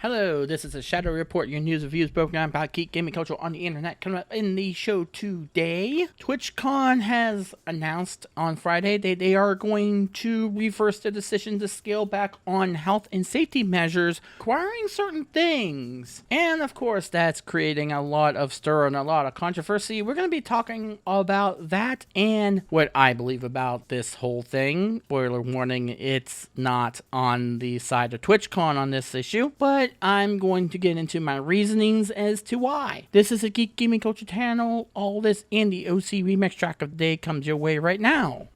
Hello, this is a Shadow Report, your news and views broken down about geek gaming culture on the internet. Coming up in the show today, TwitchCon has announced on Friday that they are going to reverse their decision to scale back on health and safety measures, requiring certain things. And of course, that's creating a lot of stir and a lot of controversy. We're going to be talking about that and what I believe about this whole thing. Spoiler warning, it's not on the side of TwitchCon on this issue, but I'm going to get into my reasonings as to why. This is a Geek Gaming Culture channel. All this and the OCRemix Track of the day comes your way right now.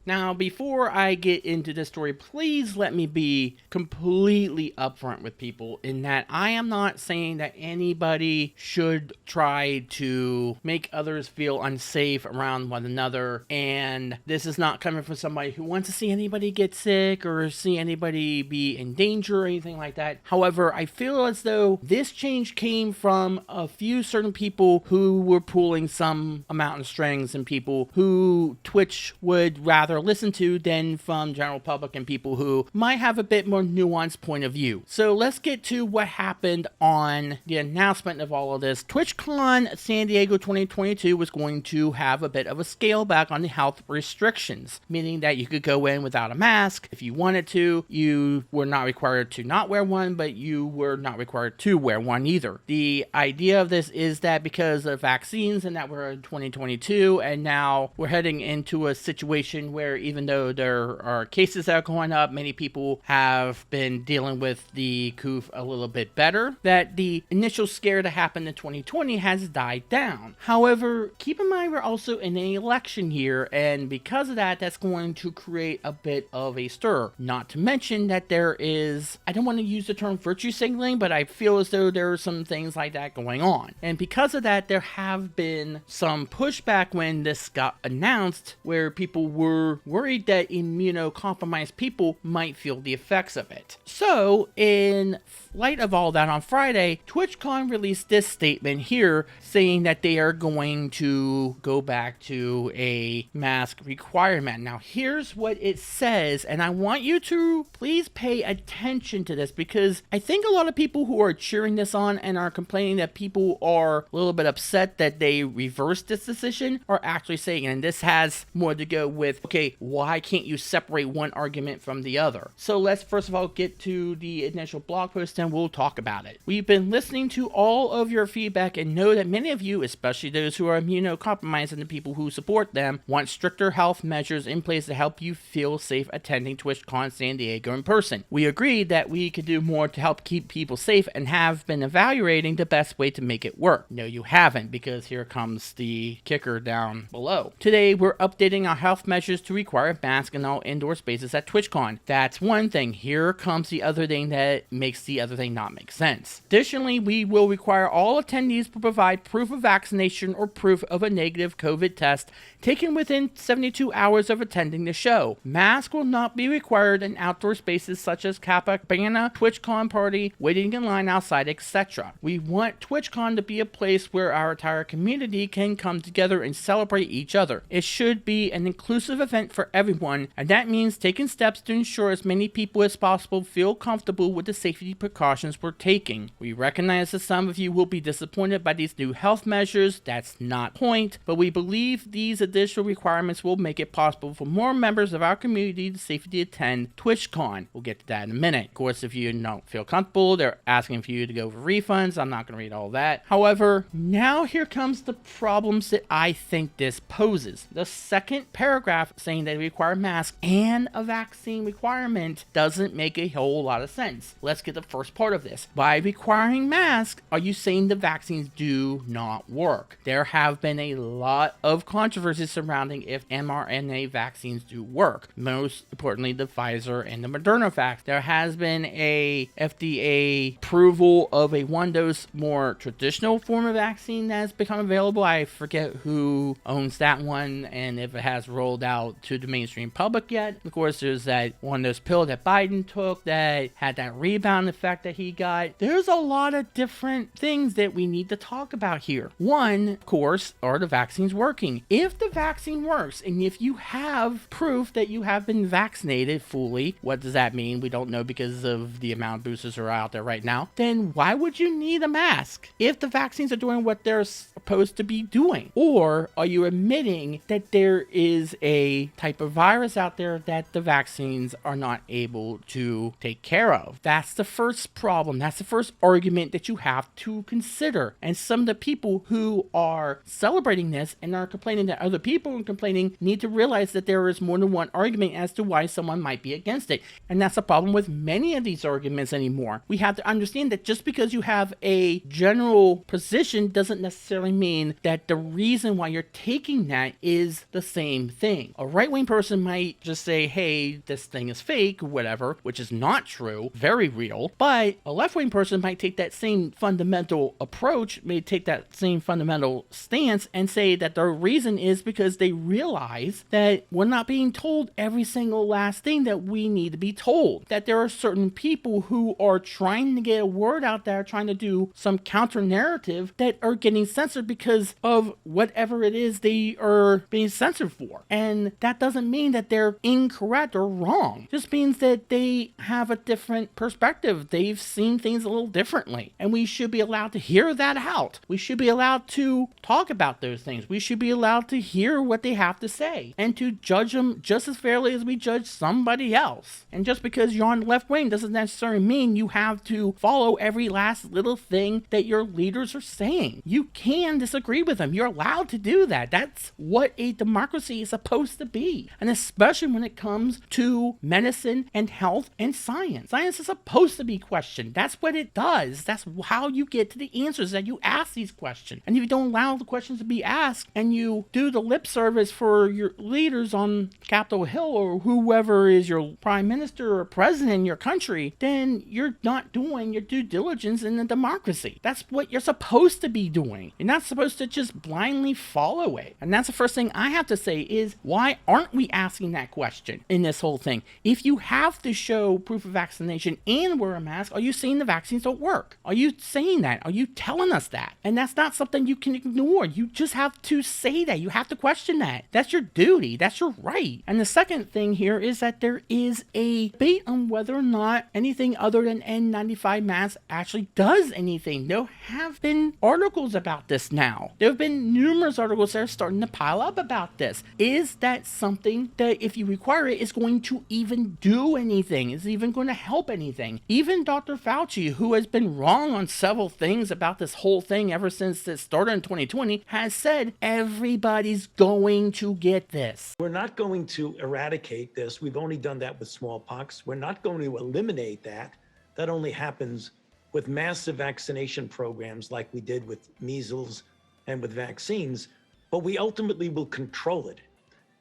Now, before I get into this story, please let me be completely upfront with people in that I am not saying that anybody should try to make others feel unsafe around one another. And this is not coming from somebody who wants to see anybody get sick or see anybody be in danger or anything like that. However, I feel as though this change came from a few certain people who were pulling some amount of strings and people who Twitch would rather listen to than from general public and people who might have a bit more nuanced point of view. So let's get to what happened on the announcement of all of this. TwitchCon San Diego 2022 was going to have a bit of a scale back on the health restrictions, meaning that you could go in without a mask if you wanted to. You were not required to not wear one, but you were not required to wear one either. The idea of this is that because of vaccines and that we're in 2022 and now we're heading into a situation where even though there are cases that are going up, many people have been dealing with the coof a little bit better, that the initial scare that happened in 2020 has died down. However, keep in mind we're also in an election year, and because of that, that's going to create a bit of a stir. Not to mention that there is, I don't want to use the term virtue signaling, but I feel as though there are some things like that going on. And because of that, there have been some pushback when this got announced, where people were worried that immunocompromised people might feel the effects of it. So, in light of all that, on Friday, TwitchCon released this statement here saying that they are going to go back to a mask requirement. Now, here's what it says, and I want you to please pay attention to this because I think a lot of people who are cheering this on and are complaining that people are a little bit upset that they reversed this decision are actually saying, and this has more to go with, okay, why can't you separate one argument from the other? So let's first of all get to the initial blog post and we'll talk about it. We've been listening to all of your feedback and know that many of you, especially those who are immunocompromised and the people who support them, want stricter health measures in place to help you feel safe attending TwitchCon San Diego in person. We agreed that we could do more to help keep people safe and have been evaluating the best way to make it work. No, you haven't, because here comes the kicker down below. Today, we're updating our health measures to require masks in all indoor spaces at TwitchCon. That's one thing. Here comes the other thing that makes the other thing not make sense. Additionally, we will require all attendees to provide proof of vaccination or proof of a negative COVID test taken within 72 hours of attending the show. Masks will not be required in outdoor spaces such as Cabana, TwitchCon party, waiting in line outside, etc. We want TwitchCon to be a place where our entire community can come together and celebrate each other. It should be an inclusive event for everyone, and that means taking steps to ensure as many people as possible feel comfortable with the safety precautions we're taking. We recognize that some of you will be disappointed by these new health measures. That's not the point, but we believe these additional requirements will make it possible for more members of our community to safely attend TwitchCon. We'll get to that in a minute. Of course, if you don't feel comfortable, they're asking for you to go for refunds. I'm not going to read all that. However, now here comes the problems that I think this poses. The second paragraph saying that they require masks and a vaccine requirement doesn't make a whole lot of sense. Let's get the first part of this. By requiring masks, are you saying the vaccines do not work? There have been a lot of controversy surrounding if mRNA vaccines do work. Most importantly, the Pfizer and the Moderna vaccine. There has been a FDA approval of a one-dose, more traditional form of vaccine that has become available. I forget who owns that one and if it has rolled out to the mainstream public yet. Of course, there's that one of those pills that Biden took that had that rebound effect that he got. There's a lot of different things that we need to talk about here. One, of course, are the vaccines working? If the vaccine works, and if you have proof that you have been vaccinated fully, what does that mean? We don't know because of the amount of boosters that are out there right now. Then why would you need a mask if the vaccines are doing what they're supposed to be doing? Or are you admitting that there is a type of virus out there that the vaccines are not able to take care of? That's the first problem. That's the first argument that you have to consider. And some of the people who are celebrating this and are complaining that other people are complaining need to realize that there is more than one argument as to why someone might be against it. And that's the problem with many of these arguments anymore. We have to understand that just because you have a general position doesn't necessarily mean that the reason why you're taking that is the same thing. A right-wing person might just say, hey, this thing is fake, whatever, which is not true, very real. But a left-wing person might take that same fundamental approach, may take that same fundamental stance and say that the reason is because they realize that we're not being told every single last thing that we need to be told. That there are certain people who are trying to get a word out there, trying to do some counter narrative that are getting censored because of whatever it is they are being censored for. And that doesn't mean that they're incorrect or wrong. It just means that they have a different perspective. They've seen things a little differently. And we should be allowed to hear that out. We should be allowed to talk about those things. We should be allowed to hear what they have to say and to judge them just as fairly as we judge somebody else. And just because you're on the left wing doesn't necessarily mean you have to follow every last little thing that your leaders are saying. You can disagree with them. You're allowed to do that. That's what a democracy is supposed to be. And especially when it comes to medicine and health and science. Science is supposed to be questioned. That's what it does. That's how you get to the answers that you ask these questions. And if you don't allow the questions to be asked and you do the lip service for your leaders on Capitol Hill or whoever is your prime minister or president in your country, then you're not doing your due diligence in a democracy. That's what you're supposed to be doing. You're not supposed to just blindly follow it. And that's the first thing I have to say is, why aren't we asking that question in this whole thing? If you have to show proof of vaccination and wear a mask, are you saying the vaccines don't work? Are you saying that? Are you telling us that? And that's not something you can ignore. You just have to say that. You have to question that. That's your duty. That's your right. And the second thing here is that there is a debate on whether or not anything other than N95 masks actually does anything. There have been articles about this now. There have been numerous articles that are starting to pile up about this. Is that something that if you require it is going to even do anything? Is it even going to help anything? Even Dr. Fauci, who has been wrong on several things about this whole thing ever since it started in 2020, has said everybody's going to get this. We're not going to eradicate this. We've only done that with smallpox. We're not going to eliminate that. That only happens with massive vaccination programs like we did with measles and with vaccines, but we ultimately will control it.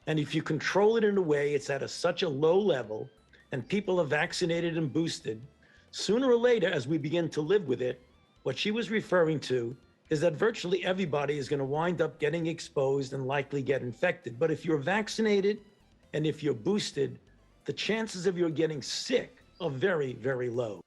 And if you control it in a way it's at such a low level and people are vaccinated and boosted, sooner or later, as we begin to live with it, what she was referring to is that virtually everybody is going to wind up getting exposed and likely get infected. But if you're vaccinated and if you're boosted, the chances of you getting sick are very, very low.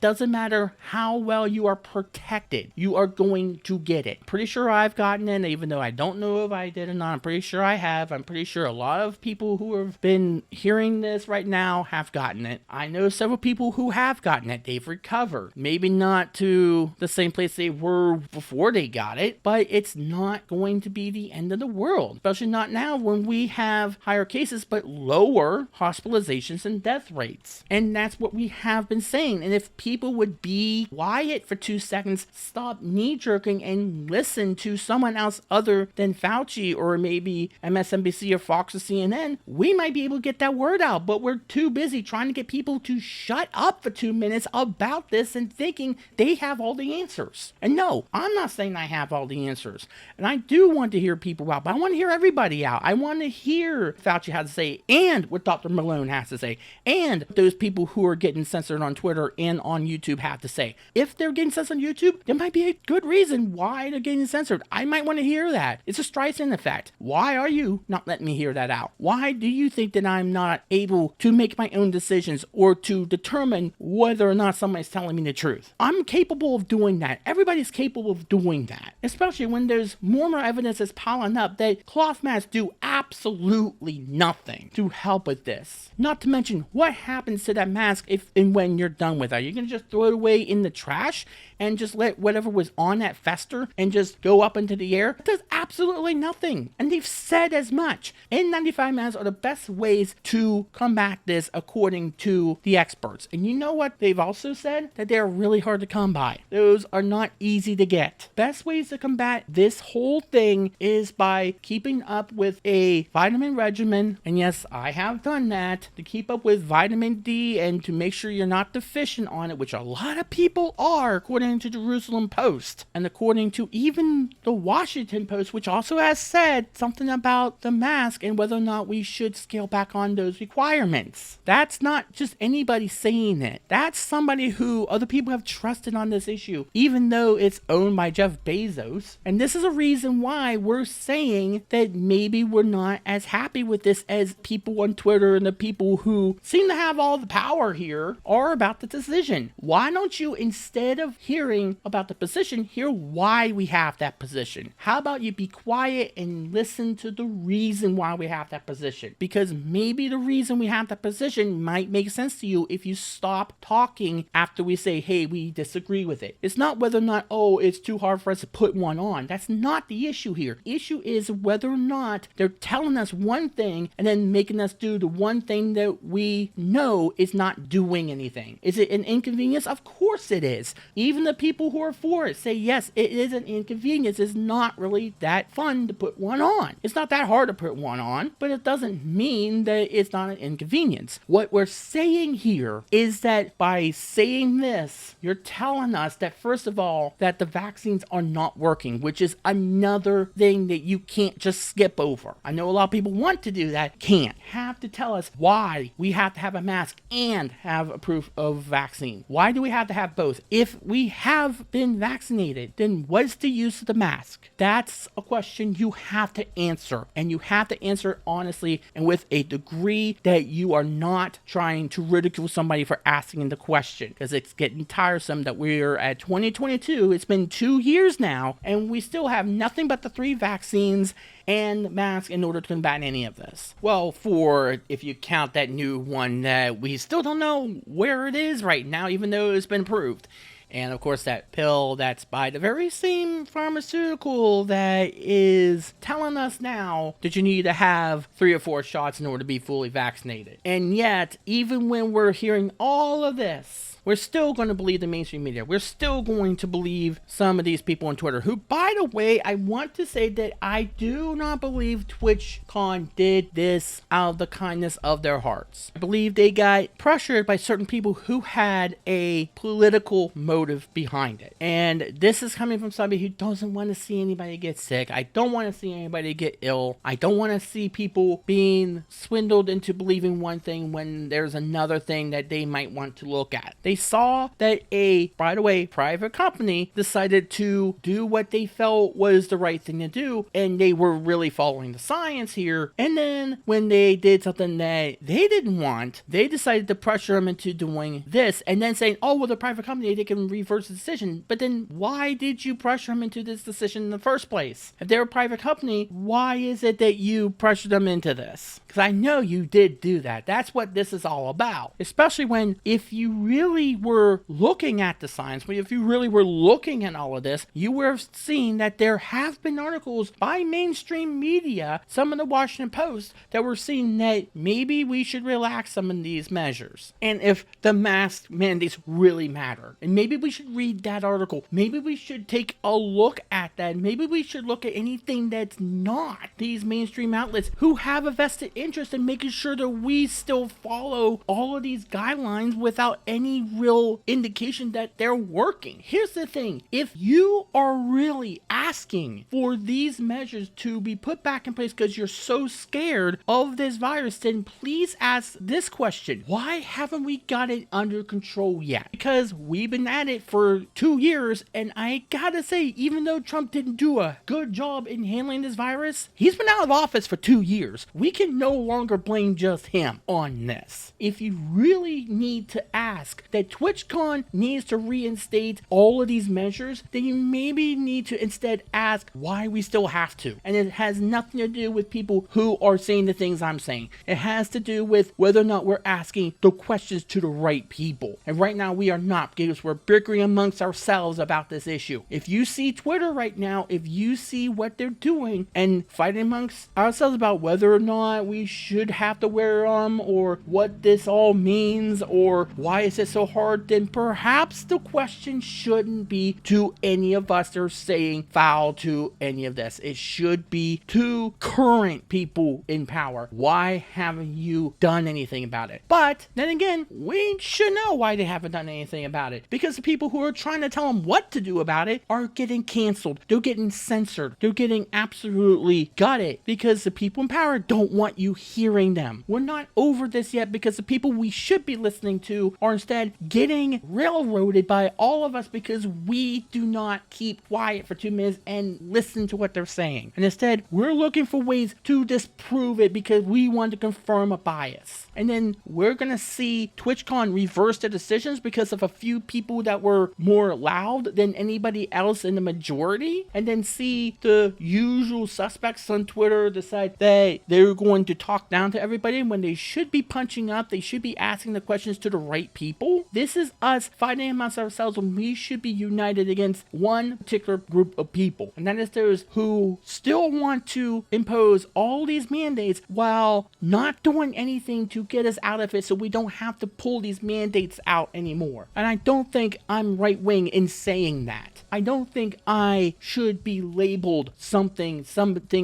Doesn't matter how well you are protected, you are going to get it. Pretty sure I've gotten it, even though I don't know if I did or not. I'm pretty sure I have. I'm pretty sure a lot of people who have been hearing this right now have gotten it. I know several people who have gotten it. They've recovered. Maybe not to the same place they were before they got it, but it's not going to be the end of the world. Especially not now when we have higher cases, but lower hospitalizations and death rates. And that's what we have been saying. And if people would be quiet for 2 seconds, stop knee-jerking and listen to someone else other than Fauci or maybe MSNBC or Fox or CNN, we might be able to get that word out, but we're too busy trying to get people to shut up for 2 minutes about this and thinking they have all the answers. And no, I'm not saying I have all the answers. And I do want to hear people out, but I want to hear everybody out. I want to hear Fauci has to say and what Dr. Malone has to say and those people who are getting censored on Twitter and anyone on YouTube have to say. If they're getting censored on YouTube, there might be a good reason why they're getting censored. I might want to hear that. It's a Streisand effect. Why are you not letting me hear that out? Why do you think that I'm not able to make my own decisions or to determine whether or not somebody's telling me the truth? I'm capable of doing that. Everybody's capable of doing that, especially when there's more and more evidence that's piling up that cloth masks do absolutely nothing to help with this. Not to mention, what happens to that mask if and when you're done with it? Are you going to just throw it away in the trash and just let whatever was on that fester and just go up into the air? It does absolutely nothing. And they've said as much. N95 masks are the best ways to combat this according to the experts. And you know what they've also said? That they're really hard to come by. Those are not easy to get. Best ways to combat this whole thing is by keeping up with a vitamin regimen. And yes, I have done that, to keep up with vitamin D and to make sure you're not deficient on it, which a lot of people are, according to Jerusalem Post. And according to even the Washington Post, which also has said something about the mask and whether or not we should scale back on those requirements. That's not just anybody saying it. That's somebody who other people have trusted on this issue, even though it's owned by Jeff Bezos. And this is a reason why we're saying that maybe we're not as happy with this as people on Twitter and the people who seem to have all the power here are about the decision. Why don't you, instead of hearing about the position, hear why we have that position? How about you be quiet and listen to the reason why we have that position? Because maybe the reason we have that position might make sense to you if you stop talking after we say, hey, we disagree with it. It's not whether or not, oh, it's too hard for us to put one on. That's not the issue here. The issue is whether or not they're telling us one thing and then making us do the one thing that we know is not doing anything. Is it an inconvenience? Of course it is. Even the people who are for it say, yes, it is an inconvenience. It's not really that fun to put one on. It's not that hard to put one on, but it doesn't mean that it's not an inconvenience. What we're saying here is that by saying this, you're telling us that, first of all, that the vaccines are not working, which is another thing that you can't just skip over. I know a lot of people want to do that, can't. Have to tell us why we have to have a mask and have a proof of vaccine. Why do we have to have both? If we have been vaccinated, then what's the use of the mask? That's a question you have to answer, and you have to answer it honestly and with a degree that you are not trying to ridicule somebody for asking the question, because it's getting tiresome that we're at 2022. It's been 2 years now, and we still have nothing but the 3 vaccines and masks in order to combat any of this. Well, for if you count that new one that we still don't know where it is right now, even though it's been approved. And of course, that pill that's by the very same pharmaceutical that is telling us now that you need to have 3 or 4 shots in order to be fully vaccinated. And yet, even when we're hearing all of this, we're still going to believe the mainstream media. We're still going to believe some of these people on Twitter who, by the way, I want to say that I do not believe TwitchCon did this out of the kindness of their hearts. I believe they got pressured by certain people who had a political motive behind it. And this is coming from somebody who doesn't want to see anybody get sick. I don't want to see anybody get ill. I don't want to see people being swindled into believing one thing when there's another thing that they might want to look at. They saw that by the way, private company decided to do what they felt was the right thing to do, and they were really following the science here. And then when they did something that they didn't want, they decided to pressure them into doing this, and then saying, oh, well, the private company, they can reverse the decision. But then why did you pressure them into this decision in the first place? If they're a private company, why is it that you pressured them into this? Because I know you did do that. That's what this is all about. Especially when, if you really were looking at the science, if you really were looking at all of this, you would have seen that there have been articles by mainstream media, some of the Washington Post, that were saying that maybe we should relax some of these measures. And if the mask mandates really matter, and maybe we should read that article. Maybe we should take a look at that. Maybe we should look at anything that's not these mainstream outlets who have a vested interest in making sure that we still follow all of these guidelines without any real indication that they're working. Here's the thing. If you are really asking for these measures to be put back in place because you're so scared of this virus, then please ask this question. Why haven't we got it under control yet? Because we've been at it for 2 years, and I gotta say, even though Trump didn't do a good job in handling this virus, he's been out of office for 2 years. We can no longer blame just him on this. If you really need to ask that TwitchCon needs to reinstate all of these measures, then you maybe need to instead ask why we still have to. And it has nothing to do with people who are saying the things I'm saying. It has to do with whether or not we're asking the questions to the right people. And right now we are not, because we're bickering amongst ourselves about this issue. If you see Twitter right now, if you see what they're doing and fighting amongst ourselves about whether or not we should have to wear them, or what this all means, or why is it so hard, then perhaps the question shouldn't be to any of us that are saying foul to any of this. It should be to current people in power. Why haven't you done anything about it? But then again, we should know why they haven't done anything about it, because the people who are trying to tell them what to do about it are getting canceled. They're getting censored. They're getting absolutely gutted because the people in power don't want you hearing them. We're not over this yet, because the people we should be listening to are instead getting railroaded by all of us because we do not keep quiet for 2 minutes and listen to what they're saying. And instead, we're looking for ways to disprove it because we want to confirm a bias. And then we're going to see TwitchCon reverse their decisions because of a few people that were more loud than anybody else in the majority. And then see the usual suspects on Twitter decide that they're going to talk down to everybody when they should be punching up. They should be asking the questions to the right people. This is us fighting amongst ourselves when we should be united against one particular group of people. And that is those who still want to impose all these mandates while not doing anything to get us out of it, so we don't have to pull these mandates out anymore. And I don't think I'm right wing in saying that. I don't think I should be labeled something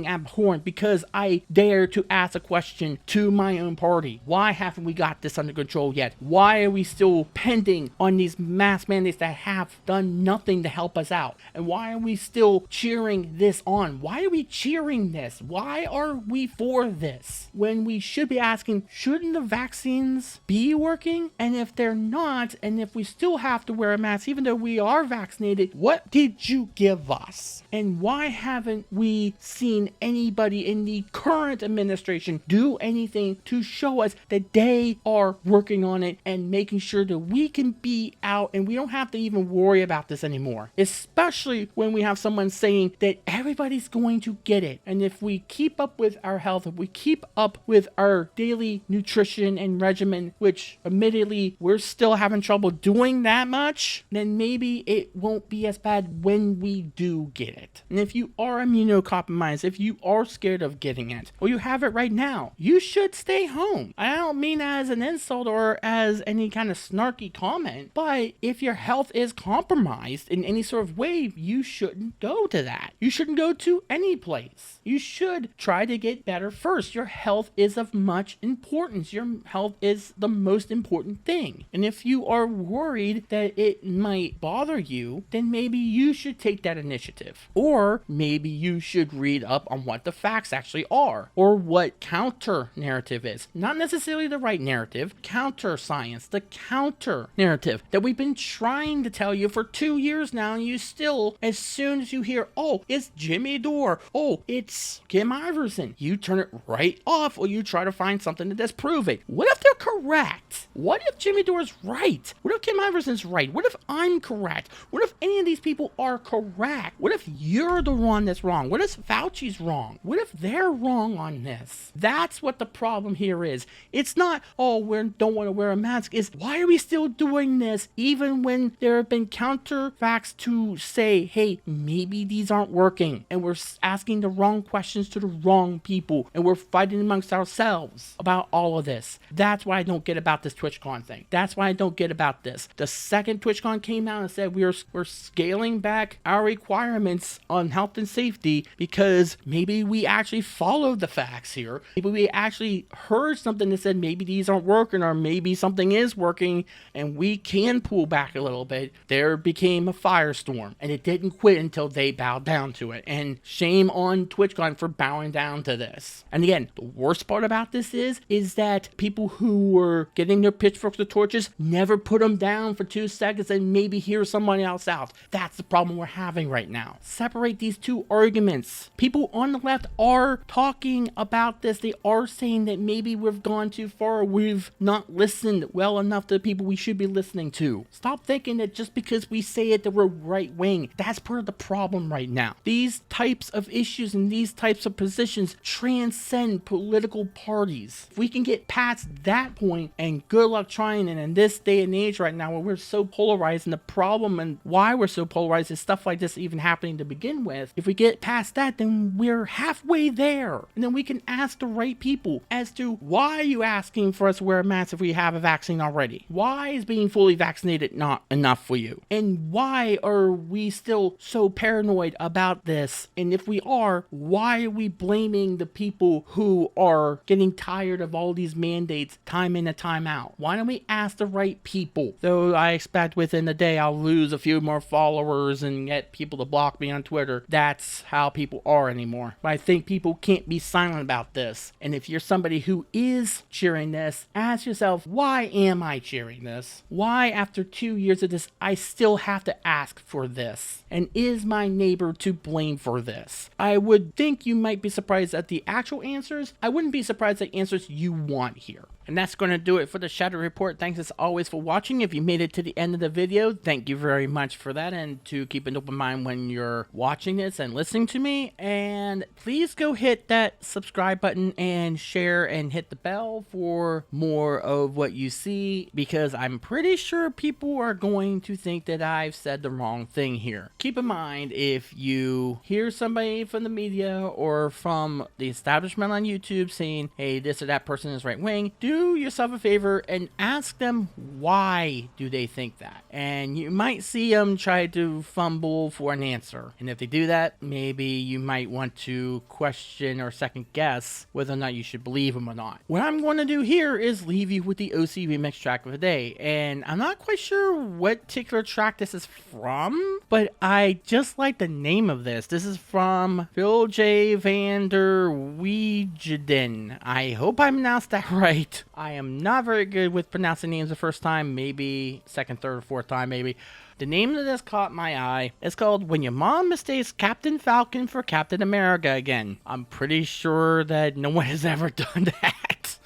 abhorrent because I dare to ask a question to my own party. Why haven't we got this under control yet? Why are we still pending on these mass mandates that have done nothing to help us out? And why are we still cheering this on? Why are we cheering this? Why are we for this? When we should be asking, shouldn't the vaccines be working? And if they're not, and if we still have to wear a mask even though we are vaccinated, what did you give us? And why haven't we seen anybody in the current administration do anything to show us that they are working on it and making sure that we can be out and we don't have to even worry about this anymore? Especially when we have someone saying that everybody's going to get it. And if we keep up with our health, if we keep up with our daily nutrition and regimen, which admittedly we're still having trouble doing that much, then maybe it won't be as bad when we do get it. And if you are immunocompromised, if you are scared of getting it, or you have it right now, you should stay home. I don't mean as an insult or as any kind of snarky comment, but if your health is compromised in any sort of way, you shouldn't go to that. You shouldn't go to any place. You should try to get better first. Your health is of much importance. Your health is the most important thing. And if you are worried that it might bother you, then maybe you should take that initiative. Or maybe you should read up on what the facts actually are, or what counter narrative is. Not necessarily the right narrative, counter science, the counter narrative that we've been trying to tell you for 2 years now, and you still, as soon as you hear, oh, it's Jimmy Dore, oh, it's Kim Iverson, you turn it right off, or you try to find something to disprove it. What if they're correct? What if Jimmy Dore's right? What if Kim Iverson's right? What if I'm correct? What if any of these people are correct? What if you're the one that's wrong? What if Fauci's wrong? What if they're wrong on this? That's what the problem here is. It's not, oh, we don't want to wear a mask. It's why are we still doing this even when there have been counter facts to say, hey, maybe these aren't working, and we're asking the wrong questions to the wrong people, and we're fighting amongst ourselves about all of this. That's what I don't get about this TwitchCon thing. That's what I don't get about this. The second TwitchCon came out and said we're scaling back our requirements on health and safety because maybe we actually followed the facts here. Maybe we actually heard something that said maybe these aren't working, or maybe something is working and we can pull back a little bit. There became a firestorm, and it didn't quit until they bowed down to it. And shame on TwitchCon for bowing down to this. And again, the worst part about this is that people who were getting their pitchforks or torches never put them down for 2 seconds and maybe hear somebody else out. That's the problem we're having right now. Separate these two arguments. People on the left are talking about this. They are saying that maybe we've gone too far. We've not listened well enough to the people we should be listening to. Stop thinking that just because we say it that we're right wing. That's part of the problem right now. These types of issues and these types of positions transcend political parties. If we can get past that point, and good luck trying, and in this day and age right now where we're so polarized, and the problem and why we're so polarized is stuff like this even happening to begin with. If we get past that, then we're halfway there. And then we can ask the right people as to why are you asking for us to wear a mask if we have a vaccine already? Why is being fully vaccinated not enough for you? And why are we still so paranoid about this? And if we are, why are we blaming the people who are getting tired of all these mandates time in and time out? Why don't we ask the right people? Though I expect within the day I'll lose a few more followers and get people to block me on Twitter. That's how people are anymore. But I think people can't be silent about this. And if you're somebody who is cheering this, ask yourself, why am I cheering this? Why, after 2 years of this, I still have to ask for this? And is my neighbor to blame for this? I would think you might be surprised at the actual answers. I wouldn't be surprised at answers you want here. And that's going to do it for the Shadow Report. Thanks as always for watching. If you made it to the end of the video, thank you very much for that, and to keep an open mind when you're watching this and listening to me. And please go hit that subscribe button and share and hit the bell for more of what you see, because I'm pretty sure people are going to think that I've said the wrong thing here. Keep in mind, if you hear somebody from the media or from the establishment on YouTube saying, hey, this or that person is right wing, do yourself a favor and ask them why do they think that. And you might see them try to fumble for an answer. And if they do that, maybe you might want to question or second guess whether or not you should believe them or not. What I'm going to do here is leave you with the OCRemix track of the day. And I'm not quite sure what particular track this is from, but I just like the name of this. This is from Phil J. Vander Weegeden. I hope I pronounced that right. I am not very good with pronouncing names the first time, maybe second, third, or fourth time, maybe. The name of this caught my eye. It's called When Your Mom Mistakes Captain Falcon for Captain America Again. I'm pretty sure that no one has ever done that.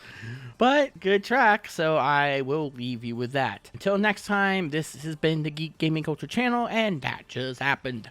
But good track, so I will leave you with that. Until next time, this has been the Geek Gaming Culture channel, and that just happened.